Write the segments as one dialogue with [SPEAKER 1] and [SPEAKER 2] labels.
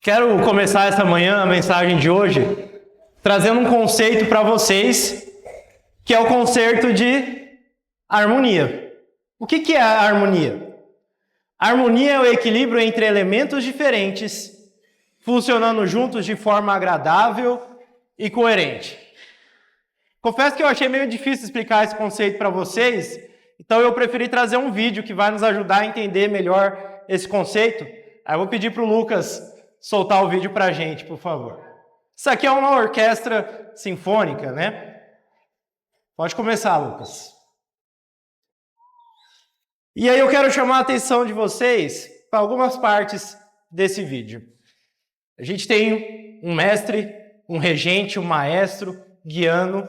[SPEAKER 1] Quero começar essa manhã, a mensagem de hoje, trazendo um conceito para vocês, que é o conceito de harmonia. O que é a harmonia? A harmonia é o equilíbrio entre elementos diferentes, funcionando juntos de forma agradável e coerente. Confesso que eu achei meio difícil explicar esse conceito para vocês, então eu preferi trazer um vídeo que vai nos ajudar a entender melhor esse conceito. Aí eu vou pedir para o Lucas soltar o vídeo para a gente, por favor. Isso aqui é uma orquestra sinfônica, né? Pode começar, Lucas. E aí eu quero chamar a atenção de vocês para algumas partes desse vídeo. A gente tem um mestre, um regente, um maestro guiando,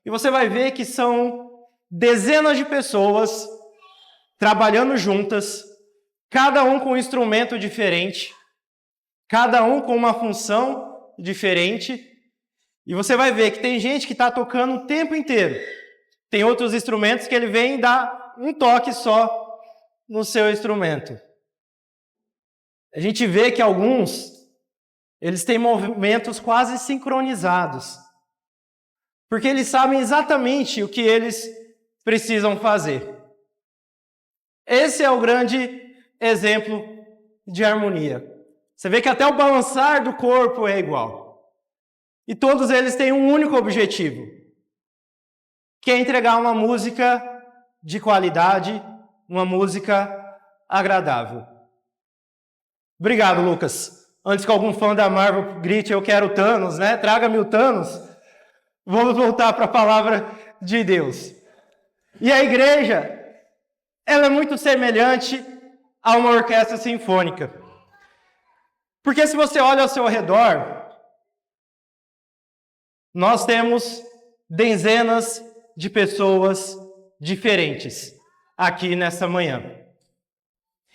[SPEAKER 1] e você vai ver que são dezenas de pessoas trabalhando juntas, cada um com um instrumento diferente, cada um com uma função diferente, e você vai ver que tem gente que está tocando o tempo inteiro. Tem outros instrumentos que ele vem e dá um toque só no seu instrumento. A gente vê que alguns, eles têm movimentos quase sincronizados, porque eles sabem exatamente o que eles precisam fazer. Esse é o grande exemplo de harmonia. Você vê que até o balançar do corpo é igual. E todos eles têm um único objetivo, que é entregar uma música de qualidade, uma música agradável. Obrigado, Lucas. Antes que algum fã da Marvel grite, eu quero Thanos, né? Traga-me o Thanos. Vamos voltar para a palavra de Deus. E a igreja, ela é muito semelhante a uma orquestra sinfônica. Porque se você olha ao seu redor, nós temos dezenas de pessoas diferentes aqui nessa manhã.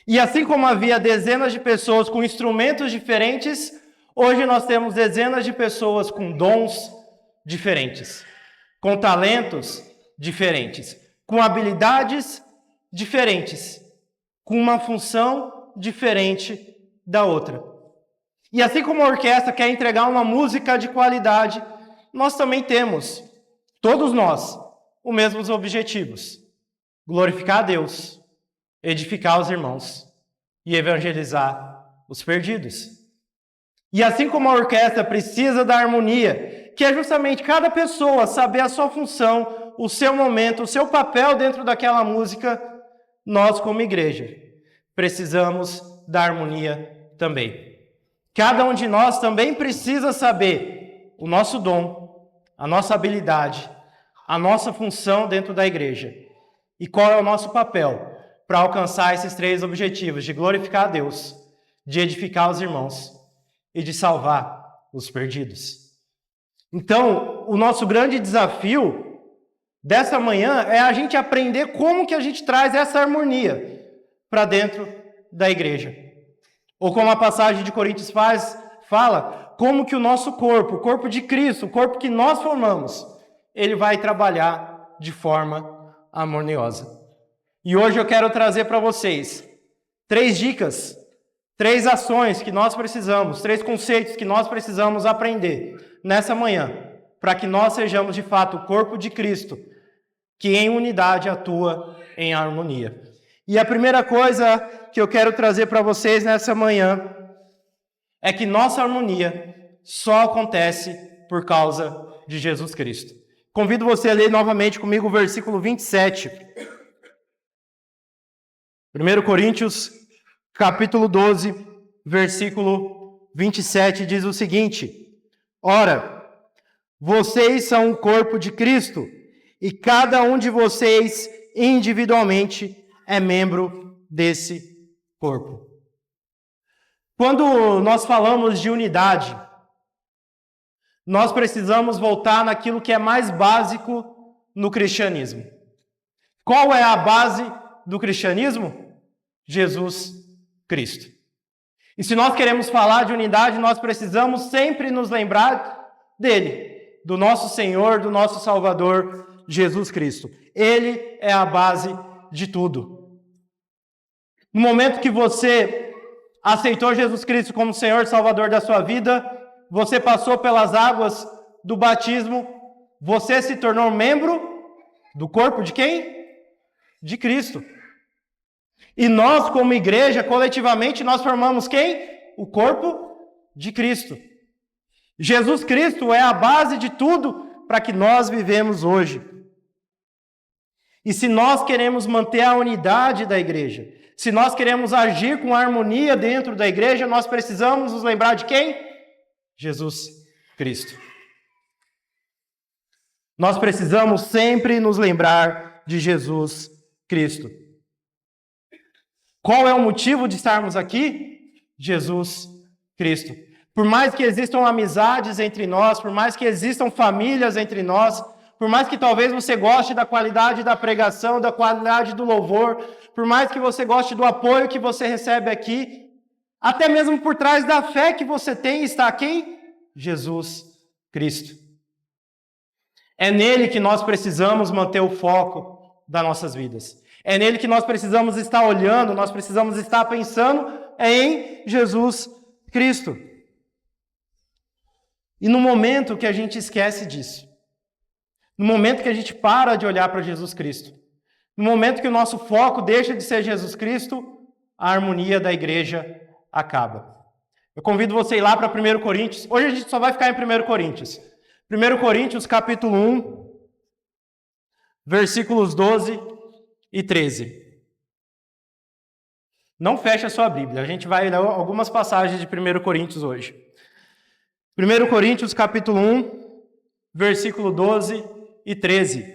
[SPEAKER 1] E assim como havia dezenas de pessoas com instrumentos diferentes, hoje nós temos dezenas de pessoas com dons diferentes, com talentos diferentes, com habilidades diferentes, com uma função diferente da outra. E assim como a orquestra quer entregar uma música de qualidade, nós também temos, todos nós, os mesmos objetivos: glorificar a Deus, edificar os irmãos e evangelizar os perdidos. E assim como a orquestra precisa da harmonia, que é justamente cada pessoa saber a sua função, o seu momento, o seu papel dentro daquela música, nós como igreja precisamos da harmonia também. Cada um de nós também precisa saber o nosso dom, a nossa habilidade, a nossa função dentro da igreja. E qual é o nosso papel para alcançar esses três objetivos: de glorificar a Deus, de edificar os irmãos e de salvar os perdidos. Então, o nosso grande desafio dessa manhã é a gente aprender como que a gente traz essa harmonia para dentro da igreja. Ou como a passagem de Coríntios fala, como que o nosso corpo, o corpo de Cristo, o corpo que nós formamos, ele vai trabalhar de forma harmoniosa. E hoje eu quero trazer para vocês 3 dicas, 3 ações que nós precisamos, 3 conceitos que nós precisamos aprender nessa manhã, para que nós sejamos de fato o corpo de Cristo, que em unidade atua em harmonia. E a primeira coisa que eu quero trazer para vocês nessa manhã é que nossa harmonia só acontece por causa de Jesus Cristo. Convido você a ler novamente comigo o versículo 27. 1 Coríntios, capítulo 12, versículo 27, diz o seguinte: Ora, vocês são o corpo de Cristo, e cada um de vocês individualmente é membro desse corpo. Quando nós falamos de unidade, nós precisamos voltar naquilo que é mais básico no cristianismo. Qual é a base do cristianismo? Jesus Cristo. E se nós queremos falar de unidade, nós precisamos sempre nos lembrar dele, do nosso Senhor, do nosso Salvador, Jesus Cristo. Ele é a base de tudo. No momento que você aceitou Jesus Cristo como Senhor e Salvador da sua vida, você passou pelas águas do batismo, você se tornou membro do corpo de quem? De Cristo. E nós, como igreja, coletivamente, nós formamos quem? O corpo de Cristo. Jesus Cristo é a base de tudo para que nós vivemos hoje. E se nós queremos manter a unidade da igreja, se nós queremos agir com harmonia dentro da igreja, nós precisamos nos lembrar de quem? Jesus Cristo. Nós precisamos sempre nos lembrar de Jesus Cristo. Qual é o motivo de estarmos aqui? Jesus Cristo. Por mais que existam amizades entre nós, por mais que existam famílias entre nós, por mais que talvez você goste da qualidade da pregação, da qualidade do louvor, por mais que você goste do apoio que você recebe aqui, até mesmo por trás da fé que você tem está quem? Jesus Cristo. É nele que nós precisamos manter o foco das nossas vidas. É nele que nós precisamos estar olhando, nós precisamos estar pensando em Jesus Cristo. E no momento que a gente esquece disso, no momento que a gente para de olhar para Jesus Cristo, no momento que o nosso foco deixa de ser Jesus Cristo, a harmonia da igreja acaba. Eu convido você a ir lá para 1 Coríntios. Hoje a gente só vai ficar em 1 Coríntios. 1 Coríntios, capítulo 1, versículos 12 e 13. Não feche a sua Bíblia, a gente vai ler algumas passagens de 1 Coríntios hoje. 1 Coríntios, capítulo 1, versículo 12 e 13.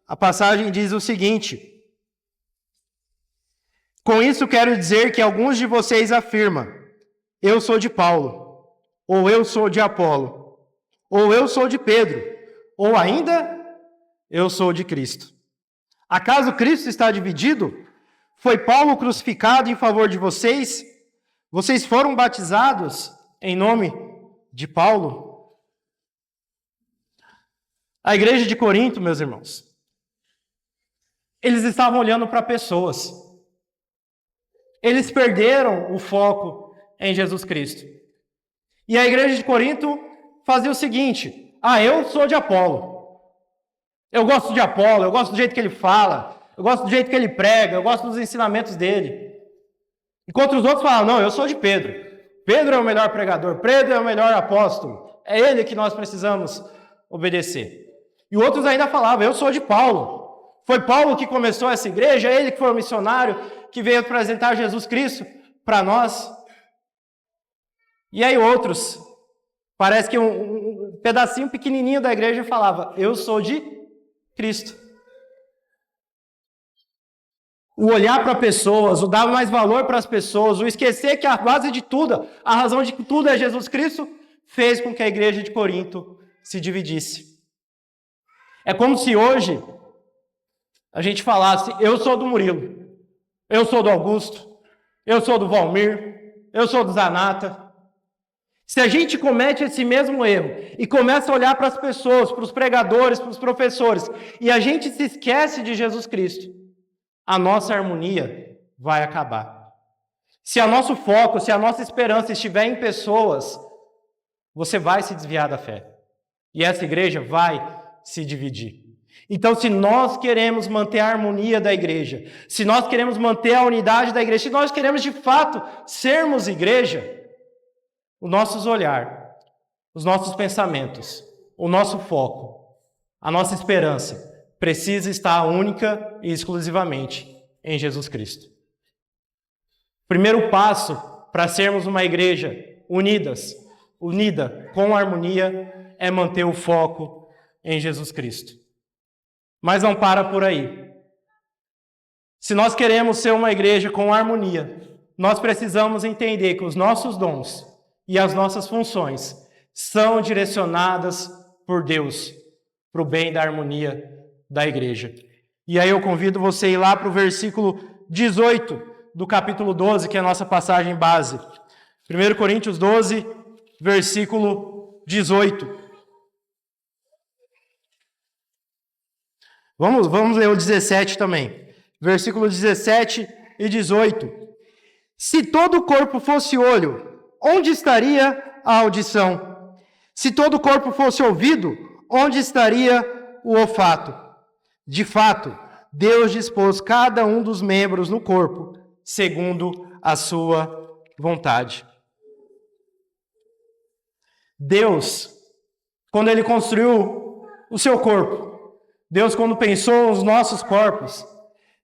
[SPEAKER 1] A passagem diz o seguinte: com isso quero dizer que alguns de vocês afirmam, eu sou de Paulo, ou eu sou de Apolo, ou eu sou de Pedro, ou ainda, eu sou de Cristo. Acaso Cristo está dividido? Foi Paulo crucificado em favor de vocês? Vocês foram batizados em nome de Paulo? A igreja de Corinto, meus irmãos, eles estavam olhando para pessoas. Eles perderam o foco em Jesus Cristo. E a igreja de Corinto fazia o seguinte: eu sou de Apolo. Eu gosto de Apolo, eu gosto do jeito que ele fala, eu gosto do jeito que ele prega, eu gosto dos ensinamentos dele. Enquanto os outros falam, não, eu sou de Pedro. Pedro é o melhor pregador, Pedro é o melhor apóstolo. É ele que nós precisamos obedecer. E outros ainda falavam, eu sou de Paulo. Foi Paulo que começou essa igreja, é ele que foi o missionário que veio apresentar Jesus Cristo para nós. E aí outros, parece que um pedacinho pequenininho da igreja falava, eu sou de Cristo. O olhar para pessoas, o dar mais valor para as pessoas, o esquecer que a base de tudo, a razão de tudo é Jesus Cristo, fez com que a igreja de Corinto se dividisse. É como se hoje a gente falasse, eu sou do Murilo, eu sou do Augusto, eu sou do Valmir, eu sou do Zanata. Se a gente comete esse mesmo erro e começa a olhar para as pessoas, para os pregadores, para os professores, e a gente se esquece de Jesus Cristo, a nossa harmonia vai acabar. Se o nosso foco, se a nossa esperança estiver em pessoas, você vai se desviar da fé. E essa igreja vai se dividir. Então, se nós queremos manter a harmonia da igreja, se nós queremos manter a unidade da igreja, se nós queremos de fato sermos igreja, o nosso olhar, os nossos pensamentos, o nosso foco, a nossa esperança precisa estar única e exclusivamente em Jesus Cristo. O primeiro passo para sermos uma igreja unida com harmonia, é manter o foco em Jesus Cristo. Mas não para por aí. Se nós queremos ser uma igreja com harmonia, nós precisamos entender que os nossos dons e as nossas funções são direcionadas por Deus para o bem da harmonia da igreja. E aí eu convido você a ir lá para o versículo 18 do capítulo 12, que é a nossa passagem base. 1 Coríntios 12, versículo 18. Vamos ler o 17 também. Versículo 17 e 18. Se todo o corpo fosse olho, onde estaria a audição? Se todo o corpo fosse ouvido, onde estaria o olfato? De fato, Deus dispôs cada um dos membros no corpo, segundo a sua vontade. Deus, quando Ele construiu o seu corpo, Deus, quando pensou os nossos corpos,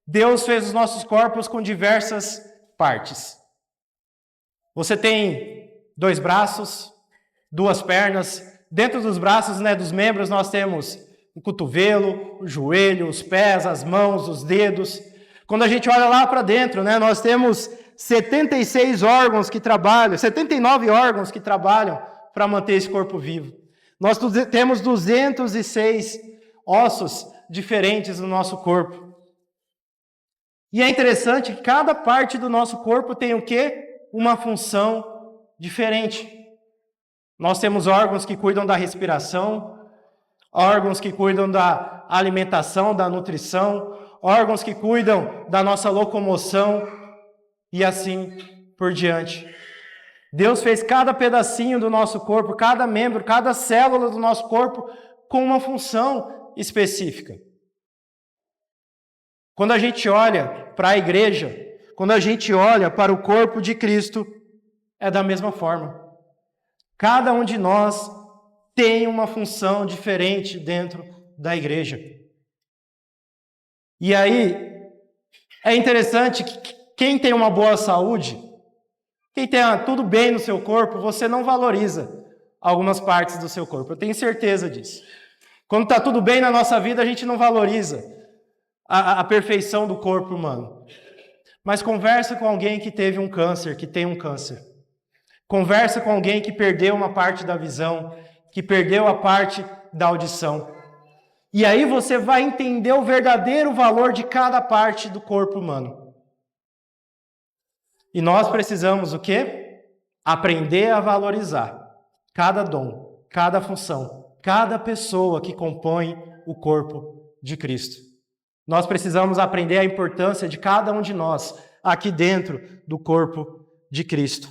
[SPEAKER 1] Deus fez os nossos corpos com diversas partes. Você tem 2 braços, 2 pernas. Dentro dos braços, dos membros, nós temos o cotovelo, o joelho, os pés, as mãos, os dedos. Quando a gente olha lá para dentro, nós temos 76 órgãos que trabalham, 79 órgãos que trabalham para manter esse corpo vivo. Nós temos 206 ossos diferentes no nosso corpo. E é interessante que cada parte do nosso corpo tem o quê? Uma função diferente. Nós temos órgãos que cuidam da respiração, órgãos que cuidam da alimentação, da nutrição, órgãos que cuidam da nossa locomoção e assim por diante. Deus fez cada pedacinho do nosso corpo, cada membro, cada célula do nosso corpo com uma função específica. Quando a gente olha para a igreja, quando a gente olha para o corpo de Cristo, é da mesma forma. Cada um de nós tem uma função diferente dentro da igreja. E aí, é interessante que quem tem uma boa saúde, quem tem tudo bem no seu corpo, você não valoriza algumas partes do seu corpo. Eu tenho certeza disso. Quando está tudo bem na nossa vida, a gente não valoriza a perfeição do corpo humano. Mas conversa com alguém que teve um câncer, que tem um câncer. Conversa com alguém que perdeu uma parte da visão, que perdeu a parte da audição. E aí você vai entender o verdadeiro valor de cada parte do corpo humano. E nós precisamos o quê? Aprender a valorizar cada dom, cada função, cada pessoa que compõe o corpo de Cristo. Nós precisamos aprender a importância de cada um de nós aqui dentro do corpo de Cristo.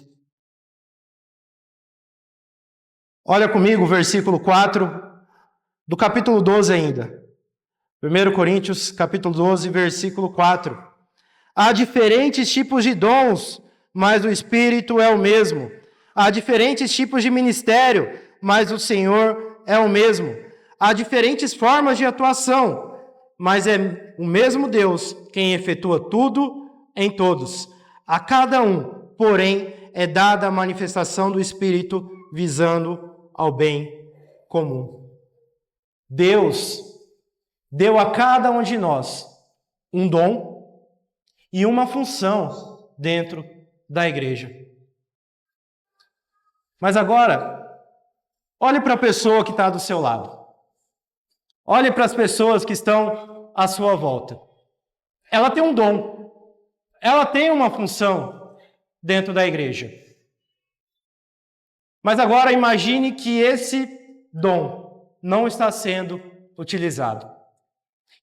[SPEAKER 1] Olha comigo o versículo 4 do capítulo 12 ainda. 1 Coríntios, capítulo 12, versículo 4. Há diferentes tipos de dons, mas o Espírito é o mesmo. Há diferentes tipos de ministério, mas o Senhor é o mesmo. Há diferentes formas de atuação, mas é o mesmo Deus quem efetua tudo em todos. A cada um, porém, é dada a manifestação do Espírito visando ao bem comum. Deus deu a cada um de nós um dom e uma função dentro da igreja. Mas agora, olhe para a pessoa que está do seu lado. Olhe para as pessoas que estão à sua volta. Ela tem um dom. Ela tem uma função dentro da igreja. Mas agora imagine que esse dom não está sendo utilizado.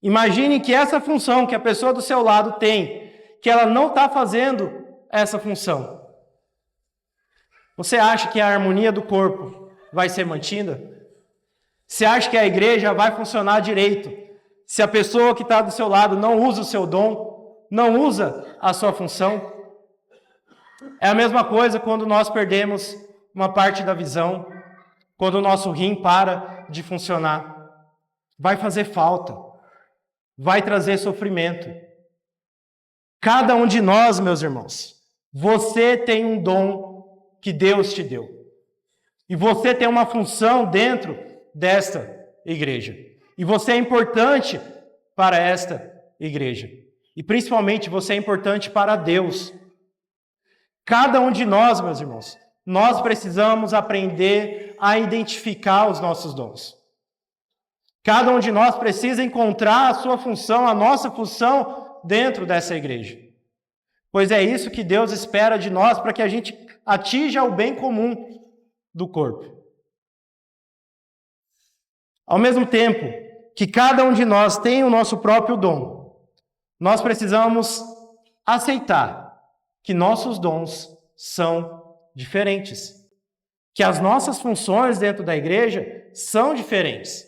[SPEAKER 1] Imagine que essa função que a pessoa do seu lado tem, que ela não está fazendo essa função. Você acha que a harmonia do corpo vai ser mantida? Você acha que a igreja vai funcionar direito se a pessoa que está do seu lado não usa o seu dom, não usa a sua função? É a mesma coisa quando nós perdemos uma parte da visão, quando o nosso rim para de funcionar. Vai fazer falta, vai trazer sofrimento. Cada um de nós, meus irmãos, você tem um dom que Deus te deu. E você tem uma função dentro desta igreja. E você é importante para esta igreja. E principalmente você é importante para Deus. Cada um de nós, meus irmãos, nós precisamos aprender a identificar os nossos dons. Cada um de nós precisa encontrar a sua função, a nossa função dentro dessa igreja. Pois é isso que Deus espera de nós para que a gente atinja o bem comum do corpo. Ao mesmo tempo que cada um de nós tem o nosso próprio dom, nós precisamos aceitar que nossos dons são diferentes, que as nossas funções dentro da igreja são diferentes.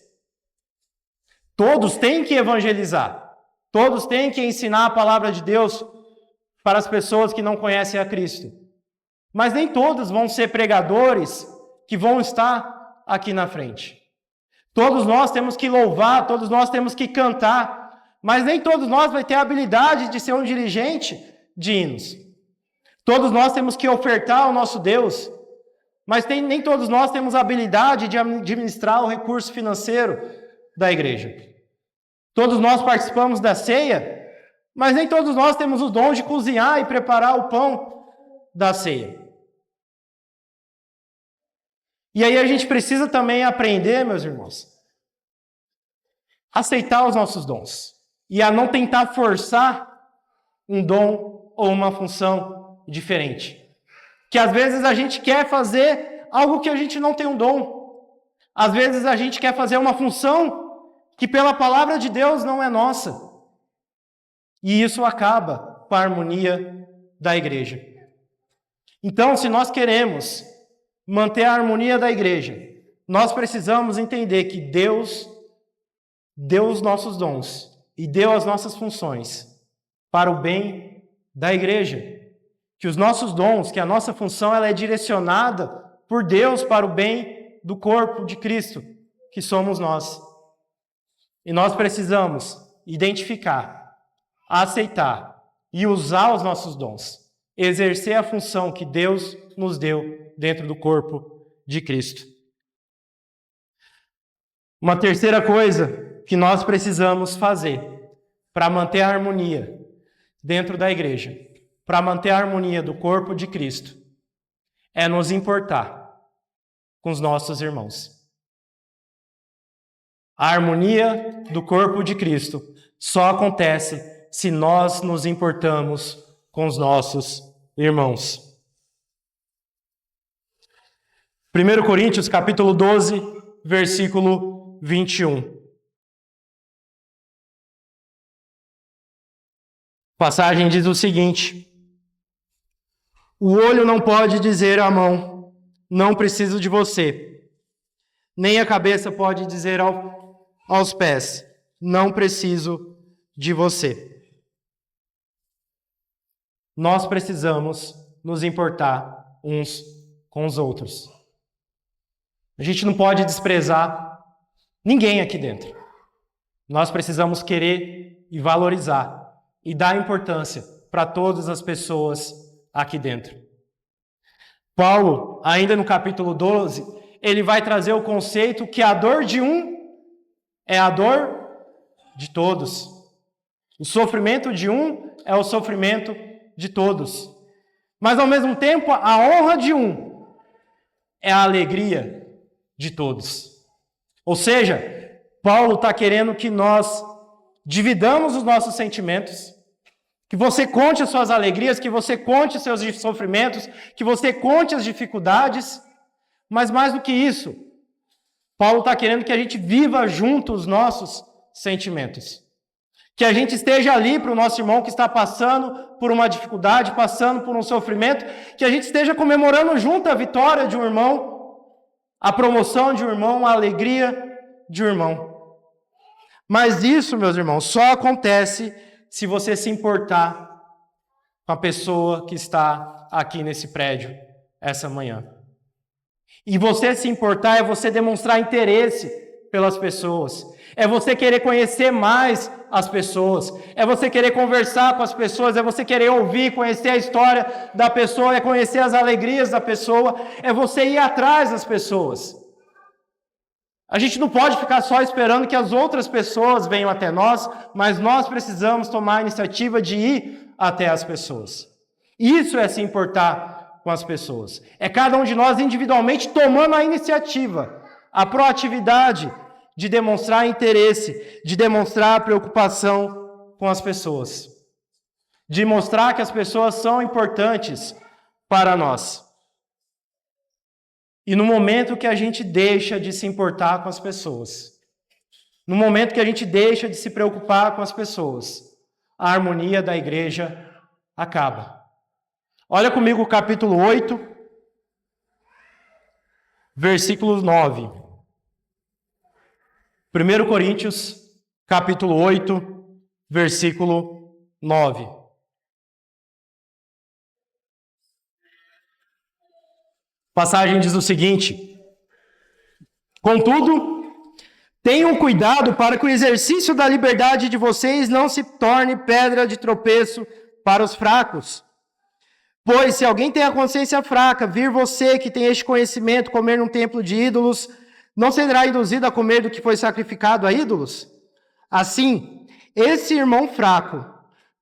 [SPEAKER 1] Todos têm que evangelizar, todos têm que ensinar a palavra de Deus para as pessoas que não conhecem a Cristo. Mas nem todos vão ser pregadores que vão estar aqui na frente. Todos nós temos que louvar, todos nós temos que cantar, mas nem todos nós vai ter a habilidade de ser um dirigente de hinos. Todos nós temos que ofertar ao nosso Deus, mas nem todos nós temos a habilidade de administrar o recurso financeiro da igreja. Todos nós participamos da ceia, mas nem todos nós temos o dom de cozinhar e preparar o pão da ceia. E aí a gente precisa também aprender, meus irmãos, a aceitar os nossos dons e a não tentar forçar um dom ou uma função diferente. Que às vezes a gente quer fazer algo que a gente não tem um dom. Às vezes a gente quer fazer uma função que pela palavra de Deus não é nossa. E isso acaba com a harmonia da igreja. Então, se nós queremos manter a harmonia da igreja, nós precisamos entender que Deus deu os nossos dons e deu as nossas funções para o bem da igreja. Que os nossos dons, que a nossa função, ela é direcionada por Deus para o bem do corpo de Cristo, que somos nós. E nós precisamos identificar, aceitar e usar os nossos dons, exercer a função que Deus nos deu dentro do corpo de Cristo. Uma terceira coisa que nós precisamos fazer para manter a harmonia dentro da igreja, para manter a harmonia do corpo de Cristo, é nos importar com os nossos irmãos. A harmonia do corpo de Cristo só acontece se nós nos importamos com os nossos irmãos. 1 Coríntios, capítulo 12, versículo 21. A passagem diz o seguinte: o olho não pode dizer à mão, não preciso de você. Nem a cabeça pode dizer aos pés, não preciso de você. Nós precisamos nos importar uns com os outros. A gente não pode desprezar ninguém aqui dentro. Nós precisamos querer e valorizar e dar importância para todas as pessoas aqui dentro. Paulo, ainda no capítulo 12, ele vai trazer o conceito que a dor de um é a dor de todos. O sofrimento de um é o sofrimento de todos. Mas, ao mesmo tempo, a honra de um é a alegria de todos. Ou seja, Paulo está querendo que nós dividamos os nossos sentimentos, que você conte as suas alegrias, que você conte os seus sofrimentos, que você conte as dificuldades, mas mais do que isso, Paulo está querendo que a gente viva junto os nossos sentimentos. Que a gente esteja ali para o nosso irmão que está passando por uma dificuldade, passando por um sofrimento, que a gente esteja comemorando junto a vitória de um irmão, a promoção de um irmão, a alegria de um irmão. Mas isso, meus irmãos, só acontece se você se importar com a pessoa que está aqui nesse prédio essa manhã. E você se importar é você demonstrar interesse pelas pessoas. É você querer conhecer mais as pessoas. É você querer conversar com as pessoas. É você querer ouvir, conhecer a história da pessoa. É conhecer as alegrias da pessoa. É você ir atrás das pessoas. A gente não pode ficar só esperando que as outras pessoas venham até nós, mas nós precisamos tomar a iniciativa de ir até as pessoas. Isso é se importar com as pessoas. É cada um de nós individualmente tomando a iniciativa, a proatividade de demonstrar interesse, de demonstrar preocupação com as pessoas, de mostrar que as pessoas são importantes para nós. E no momento que a gente deixa de se importar com as pessoas, no momento que a gente deixa de se preocupar com as pessoas, a harmonia da igreja acaba. Olha comigo o capítulo 8, versículo 9. 1 Coríntios, capítulo 8, versículo 9. A passagem diz o seguinte: contudo, tenham cuidado para que o exercício da liberdade de vocês não se torne pedra de tropeço para os fracos. Pois se alguém tem a consciência fraca, vir você que tem este conhecimento comer num templo de ídolos, não será induzido a comer do que foi sacrificado a ídolos? Assim, esse irmão fraco,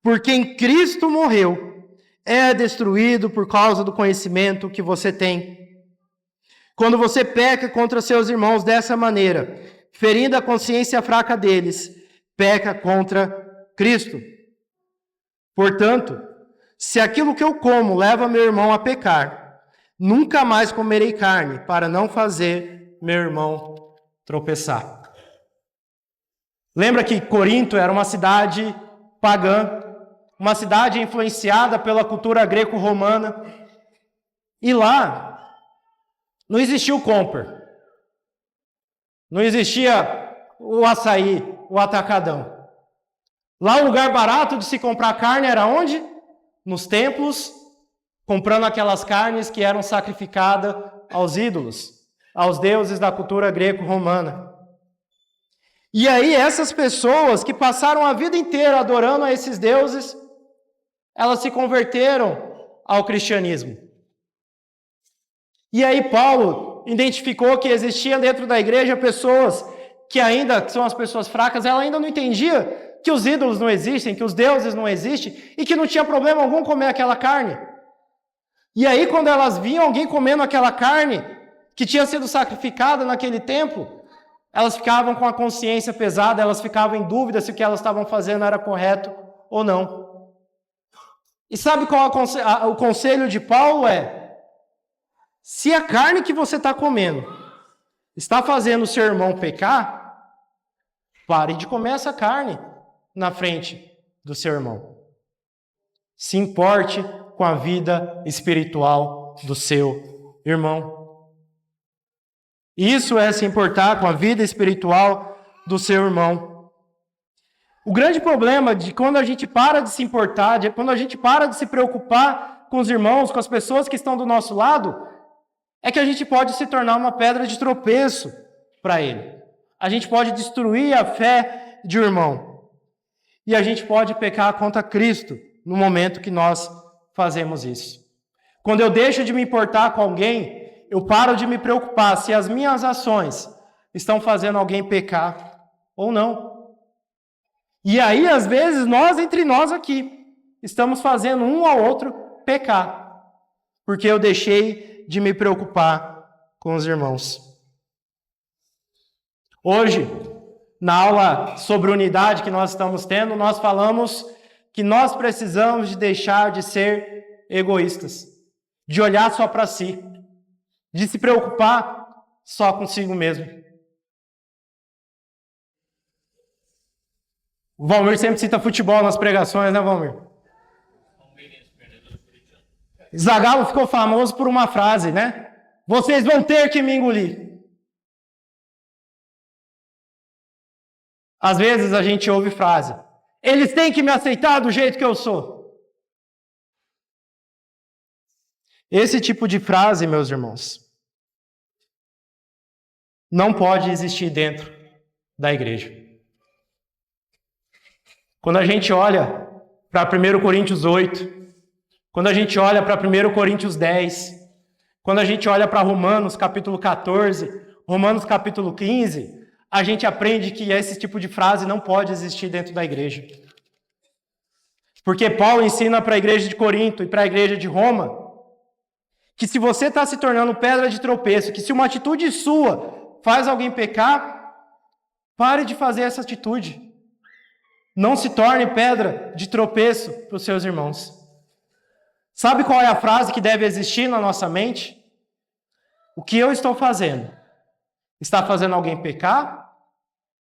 [SPEAKER 1] por quem Cristo morreu, é destruído por causa do conhecimento que você tem. Quando você peca contra seus irmãos dessa maneira, ferindo a consciência fraca deles, peca contra Cristo. Portanto, se aquilo que eu como leva meu irmão a pecar, nunca mais comerei carne, para não fazer meu irmão tropeçar. Lembra que Corinto era uma cidade pagã, uma cidade influenciada pela cultura greco-romana, e lá não existia o Comper, não existia o açaí, o atacadão. Lá o lugar barato de se comprar carne era onde? Nos templos, comprando aquelas carnes que eram sacrificadas aos ídolos, aos deuses da cultura greco-romana. E aí essas pessoas que passaram a vida inteira adorando a esses deuses, elas se converteram ao cristianismo. E aí Paulo identificou que existia dentro da igreja pessoas que ainda são as pessoas fracas, ela ainda não entendia que os ídolos não existem, que os deuses não existem, e que não tinha problema algum comer aquela carne. E aí, quando elas viam alguém comendo aquela carne, que tinha sido sacrificada naquele tempo, elas ficavam com a consciência pesada, elas ficavam em dúvida se o que elas estavam fazendo era correto ou não. E sabe qual o conselho de Paulo é? Se a carne que você está comendo está fazendo o seu irmão pecar, pare de comer essa carne na frente do seu irmão. Se importe com a vida espiritual do seu irmão. Isso é se importar com a vida espiritual do seu irmão. O grande problema de quando a gente para de se importar, quando a gente para de se preocupar com os irmãos, com as pessoas que estão do nosso lado, é que a gente pode se tornar uma pedra de tropeço para ele. A gente pode destruir a fé de um irmão. E a gente pode pecar contra Cristo no momento que nós fazemos isso. Quando eu deixo de me importar com alguém, eu paro de me preocupar se as minhas ações estão fazendo alguém pecar ou não. E aí, às vezes, nós entre nós aqui, estamos fazendo um ao outro pecar, porque eu deixei de me preocupar com os irmãos. Hoje, na aula sobre unidade que nós estamos tendo, nós falamos que nós precisamos de deixar de ser egoístas, de olhar só para si, de se preocupar só consigo mesmo. O Valmir sempre cita futebol nas pregações, né, Valmir? Zagallo ficou famoso por uma frase, né? Vocês vão ter que me engolir. Às vezes a gente ouve frase, eles têm que me aceitar do jeito que eu sou. Esse tipo de frase, meus irmãos, não pode existir dentro da igreja. Quando a gente olha para 1 Coríntios 8, quando a gente olha para 1 Coríntios 10, quando a gente olha para Romanos capítulo 14, Romanos capítulo 15, a gente aprende que esse tipo de frase não pode existir dentro da igreja. Porque Paulo ensina para a igreja de Corinto e para a igreja de Roma que se você está se tornando pedra de tropeço, que se uma atitude sua faz alguém pecar, pare de fazer essa atitude. Não se torne pedra de tropeço para os seus irmãos. Sabe qual é a frase que deve existir na nossa mente? O que eu estou fazendo? Está fazendo alguém pecar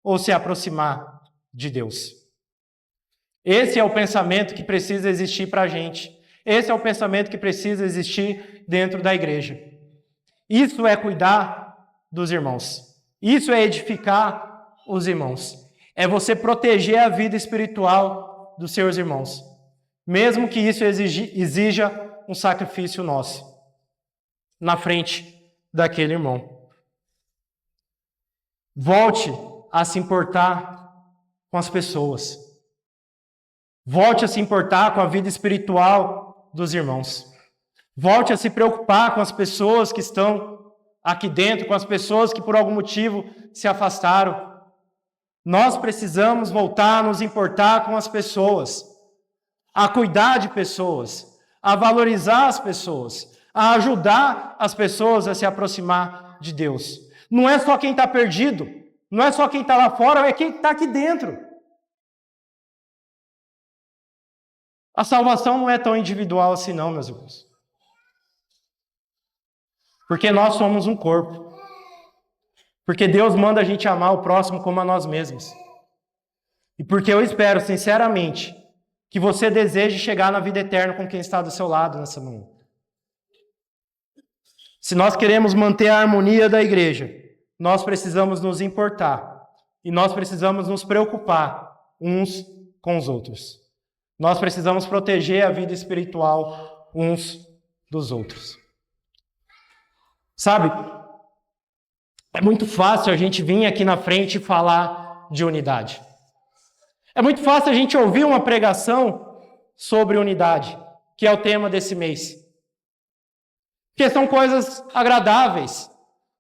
[SPEAKER 1] ou se aproximar de Deus? Esse é o pensamento que precisa existir para a gente. Esse é o pensamento que precisa existir dentro da igreja. Isso é cuidar dos irmãos. Isso é edificar os irmãos. É você proteger a vida espiritual dos seus irmãos, mesmo que isso exija um sacrifício nosso na frente daquele irmão. Volte a se importar com as pessoas. Volte a se importar com a vida espiritual dos irmãos. Volte a se preocupar com as pessoas que estão aqui dentro, com as pessoas que por algum motivo se afastaram. Nós precisamos voltar a nos importar com as pessoas, a cuidar de pessoas, a valorizar as pessoas, a ajudar as pessoas a se aproximar de Deus. Não é só quem está perdido, não é só quem está lá fora, é quem está aqui dentro. A salvação não é tão individual assim não, meus irmãos. Porque nós somos um corpo. Porque Deus manda a gente amar o próximo como a nós mesmos. E porque eu espero, sinceramente, que você deseje chegar na vida eterna com quem está do seu lado nessa manhã. Se nós queremos manter a harmonia da igreja, nós precisamos nos importar. E nós precisamos nos preocupar uns com os outros. Nós precisamos proteger a vida espiritual uns dos outros. Sabe, é muito fácil a gente vir aqui na frente e falar de unidade. É muito fácil a gente ouvir uma pregação sobre unidade, que é o tema desse mês. Porque são coisas agradáveis.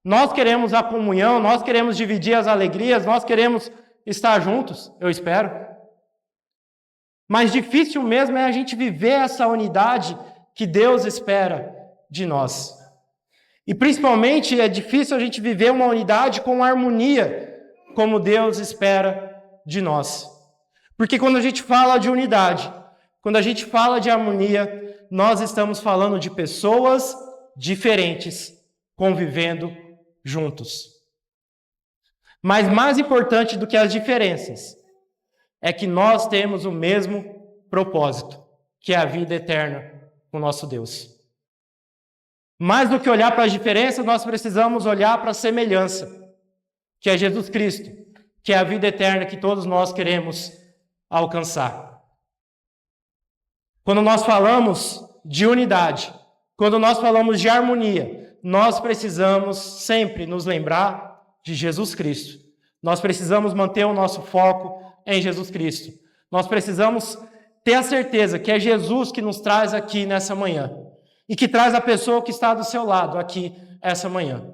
[SPEAKER 1] Nós queremos a comunhão, nós queremos dividir as alegrias, nós queremos estar juntos, eu espero. Mas difícil mesmo é a gente viver essa unidade que Deus espera de nós. E principalmente é difícil a gente viver uma unidade com harmonia, como Deus espera de nós. Porque quando a gente fala de unidade, quando a gente fala de harmonia, nós estamos falando de pessoas diferentes convivendo juntos. Mas mais importante do que as diferenças é que nós temos o mesmo propósito, que é a vida eterna com o nosso Deus. Mais do que olhar para as diferenças, nós precisamos olhar para a semelhança, que é Jesus Cristo, que é a vida eterna que todos nós queremos alcançar. Quando nós falamos de unidade, quando nós falamos de harmonia, nós precisamos sempre nos lembrar de Jesus Cristo. Nós precisamos manter o nosso foco em Jesus Cristo. Nós precisamos ter a certeza que é Jesus que nos traz aqui nessa manhã. E que traz a pessoa que está do seu lado aqui essa manhã.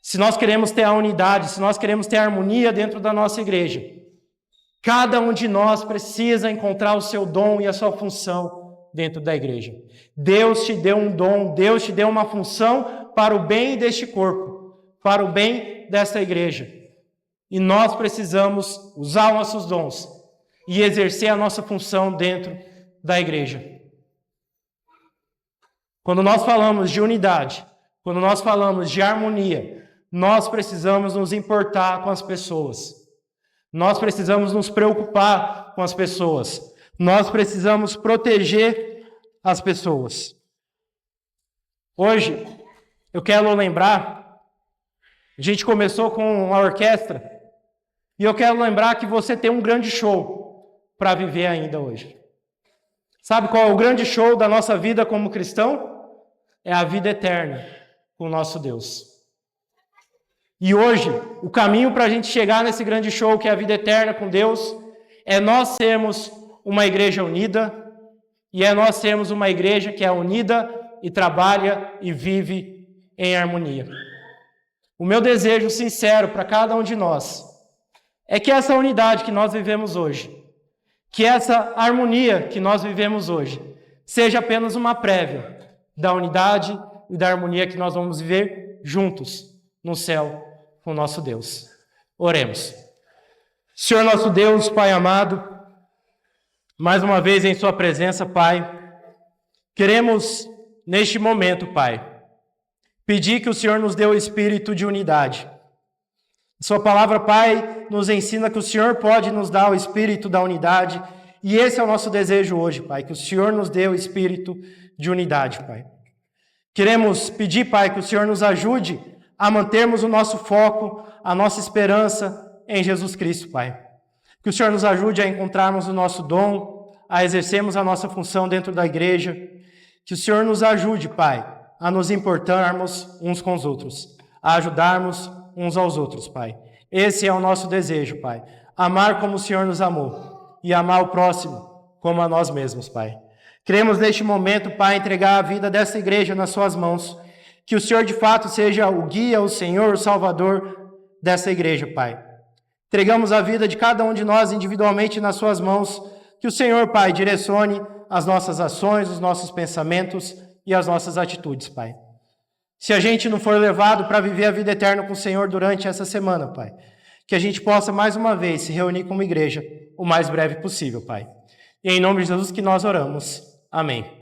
[SPEAKER 1] Se nós queremos ter a unidade, se nós queremos ter a harmonia dentro da nossa igreja, cada um de nós precisa encontrar o seu dom e a sua função dentro da igreja. Deus te deu um dom, Deus te deu uma função para o bem deste corpo, para o bem desta igreja. E nós precisamos usar nossos dons e exercer a nossa função dentro da igreja. Quando nós falamos de unidade, quando nós falamos de harmonia, nós precisamos nos importar com as pessoas. Nós precisamos nos preocupar com as pessoas. Nós precisamos proteger as pessoas. Hoje, eu quero lembrar, a gente começou com uma orquestra, e eu quero lembrar que você tem um grande show para viver ainda hoje. Sabe qual é o grande show da nossa vida como cristão? É a vida eterna com o nosso Deus. E hoje, o caminho para a gente chegar nesse grande show que é a vida eterna com Deus, é nós sermos uma igreja unida, e é nós sermos uma igreja que é unida e trabalha e vive em harmonia. O meu desejo sincero para cada um de nós é que essa unidade que nós vivemos hoje, que essa harmonia que nós vivemos hoje, seja apenas uma prévia da unidade e da harmonia que nós vamos viver juntos no céu com o nosso Deus. Oremos. Senhor nosso Deus, Pai amado, mais uma vez em sua presença, Pai, queremos neste momento, Pai, pedir que o Senhor nos dê o espírito de unidade. Sua palavra, Pai, nos ensina que o Senhor pode nos dar o espírito da unidade E esse é o nosso desejo hoje, Pai, que o Senhor nos dê o espírito de unidade, Pai. Queremos pedir, Pai, que o Senhor nos ajude a mantermos o nosso foco, a nossa esperança em Jesus Cristo, Pai. Que o Senhor nos ajude a encontrarmos o nosso dom, a exercermos a nossa função dentro da igreja. Que o Senhor nos ajude, Pai, a nos importarmos uns com os outros, a ajudarmos uns aos outros, Pai. Esse é o nosso desejo, Pai. Amar como o Senhor nos amou e amar o próximo como a nós mesmos, Pai. Queremos neste momento, Pai, entregar a vida dessa igreja nas suas mãos. Que o Senhor de fato seja o guia, o Senhor, o Salvador dessa igreja, Pai. Entregamos a vida de cada um de nós individualmente nas suas mãos. Que o Senhor, Pai, direcione as nossas ações, os nossos pensamentos e as nossas atitudes, Pai. Se a gente não for levado para viver a vida eterna com o Senhor durante essa semana, Pai, que a gente possa mais uma vez se reunir como igreja o mais breve possível, Pai. E é em nome de Jesus que nós oramos. Amém.